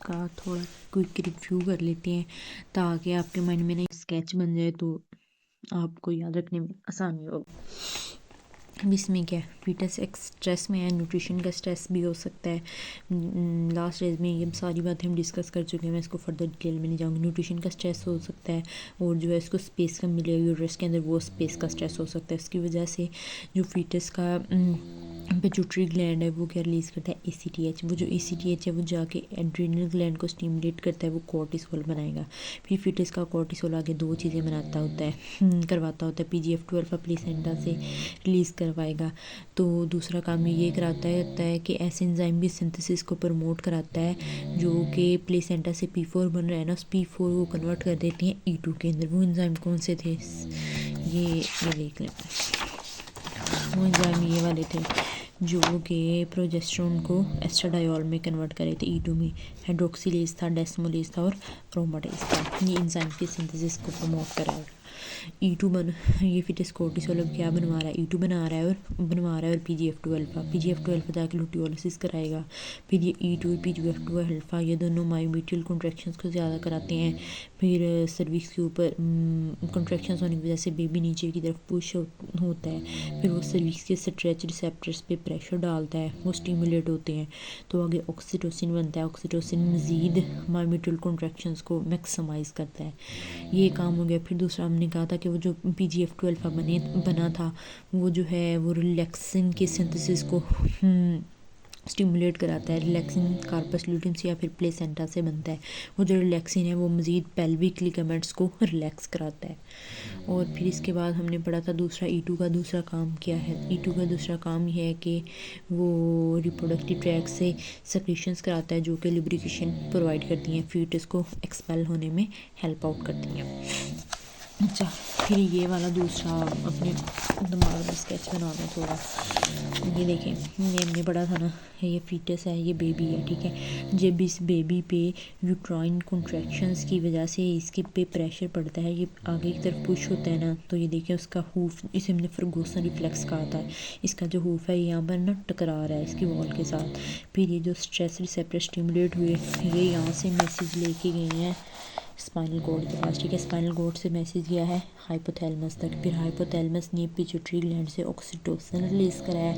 का थोड़ा quick review कर लेते हैं ताकि आपके माइंड में ना स्केच बन जाए तो आपको याद रखने में आसानी हो। अब इसमें क्या है, फीटस एक स्ट्रेस में है, न्यूट्रिशन का स्ट्रेस भी हो सकता है। लास्ट रेज में ये सारी बातें हम डिस्कस कर चुके हैं, मैं इसको फर्दर डिटेल में नहीं जाऊँगी। न्यूट्रिशन का स्ट्रेस हो सकता है और जो है इसको स्पेस का मिलेगा यूट्रस के अंदर, वो स्पेस का स्ट्रेस हो सकता है। इसकी वजह से जो फीटस का पिट्यूटरी ग्लैंड है वो क्या रिलीज़ करता है, ACTH। वो जो ACTH है वो जाके एड्रेनल ग्लैंड को स्टिमुलेट करता है, वो कॉर्टिसोल बनाएगा। फिर फीटस का कॉर्टिसोल आगे दो चीज़ें बनाता होता है, करवाता होता है। PGF2 अल्फा प्लेसेंटा से रिलीज़ करवाएगा। तो दूसरा काम ये कराता है कि ऐसे एंजाइम भी सिंथेसिस को प्रमोट कराता है जो कि प्लेसेंटा से P4 बन रहा है ना, उस P4 को कन्वर्ट कर देती हैं E2 के अंदर। वो एंजाइम कौन से थे, ये देख लें। वो एंजाइम ये वाले थे जो कि प्रोजेस्टेरोन को एस्ट्राडायोल में कन्वर्ट करे थे। E2 में हाइड्रोक्सिलेज था, डेस्मोलेज था और अरोमाटेज था। ये एंजाइम की सिंथेसिस को प्रमोट कराएगा। ये फिटस कोर्टिसोल अब क्या बनवा रहा है, E2 बना रहा है और PGF2 अल्फा जाके लुटियोलिसिस कराएगा। फिर ये E2 PGF2 अल्फा ये दोनों मायोमीट्रियल कॉन्ट्रैक्शंस को ज़्यादा कराते हैं। फिर सर्विक्स के ऊपर कॉन्ट्रैक्शंस होने की वजह से बेबी नीचे की तरफ पुश होता है। फिर वो सर्विक्स के स्ट्रेच रिसेप्टर्स पे प्रेशर डालता है, वो स्टिमुलेट होते हैं। तो आगे ऑक्सीटोसिन बनता है। ऑक्सीटोसिन मज़ीद मायोमीट्रियल कॉन्ट्रैक्शंस को मैक्सिमाइज़ करता है। ये काम हो गया। फिर दूसरा हमने कहा था कि वो जो PGF2 अल्फा बना था वो जो है वो रिलैक्सिन के सिंथेसिस को स्टिमुलेट कराता है। रिलैक्सिन कार्पस ल्यूटियम से या फिर प्लेसेंटा से बनता है। वो जो रिलैक्सिन है वो मज़ीद पेल्विक लिगामेंट्स को रिलैक्स कराता है। और फिर इसके बाद हमने पढ़ा था दूसरा E2 का दूसरा काम क्या है। E2 का दूसरा काम ये है कि वो रिप्रोडक्टिव ट्रैक से सेक्रेशंस कराता है जो कि लुब्रिकेशन प्रोवाइड करती हैं, फीटस को एक्सपेल होने में हेल्प आउट करती हैं। अच्छा, फिर ये वाला दूसरा अपने दिमाग में स्केच बनाना थोड़ा। ये देखें, ये हमने पढ़ा था ना, ये फीटस है, ये बेबी है, ठीक है। जब इस बेबी पे यूट्राइन कॉन्ट्रैक्शंस की वजह से इसके पे प्रेशर पड़ता है, ये आगे की तरफ पुश होता है ना, तो ये देखें उसका हूफ, इसे हमने फर्गूसन रिफ्लेक्स कहा था। इसका जो हूफ है यहाँ पर ना टकरा रहा है इसकी वॉल के साथ। फिर ये जो स्ट्रेस रिसेप्टर स्टिमुलेट हुए, ये यहाँ से मैसेज लेके गए हैं स्पाइनल कॉर्ड के पास, ठीक है। स्पाइनल कॉर्ड से मैसेज गया है हाइपोथैलेमस तक। फिर हाइपोथैलेमस ने पिट्यूटरी ग्लैंड से ऑक्सीटोसिन रिलीज़ कराया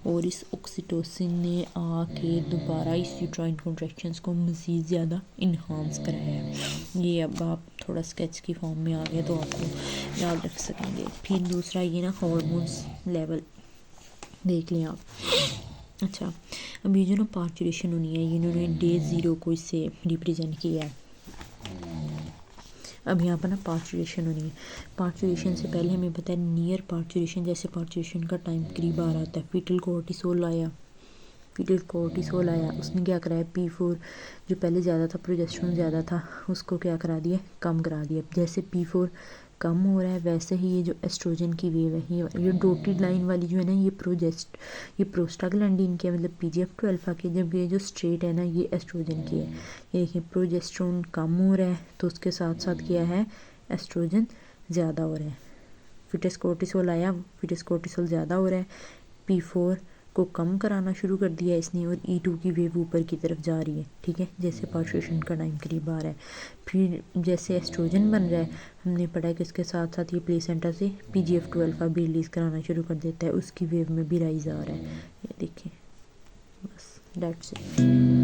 और इस ऑक्सीटोसिन ने आके दोबारा इस यूट्राइन कॉन्ट्रैक्शंस को मज़ीद ज़्यादा इन्हांस कराया। ये अब आप थोड़ा स्केच की फॉर्म में आ गया तो आपको याद रख सकेंगे। फिर दूसरा ये ना हार्मोन्स लेवल देख लें आप। अच्छा, अब ये जो ना पार्चुरेशन होनी है, इन्होंने डे 0 को इससे रिप्रेजेंट किया है। अब यहाँ पर ना पार्चुरेशन होनी है। पार्चुरेशन से पहले हमें पता है नियर पार्चुरेशन, जैसे पार्चुरेशन का टाइम करीब आ रहा था, फीटल कोर्टिसोल आया, उसने क्या कराया, P4 जो पहले ज़्यादा था, प्रोजेस्टेरोन ज़्यादा था, उसको क्या करा दिया, कम करा दिया। जैसे P4 कम हो रहा है वैसे ही ये जो एस्ट्रोजन की वेव है, ये डॉटेड लाइन वाली जो है ना, ये प्रोस्टाग्लैंडिन की है, मतलब PGF2 अल्फा की। जब ये जो स्ट्रेट है ना, ये एस्ट्रोजन की है। ये देखिए, प्रोजेस्टेरोन कम हो रहा है तो उसके साथ साथ क्या है, एस्ट्रोजन ज़्यादा हो रहा है। फिटस कोर्टिसोल आया, फिटस कोर्टिसोल ज़्यादा हो रहा है, P4 को कम कराना शुरू कर दिया इसने और E2 की वेव ऊपर की तरफ जा रही है, ठीक है, जैसे पार्चुरेशन का टाइम करीब आ रहा है। फिर जैसे एस्ट्रोजन बन रहा है, हमने पढ़ा है कि इसके साथ साथ ये प्लेसेंटा से PGF2 अल्फा भी रिलीज़ कराना शुरू कर देता है, उसकी वेव में भी राइज आ रहा है। ये देखिए, बस दैट्स इट।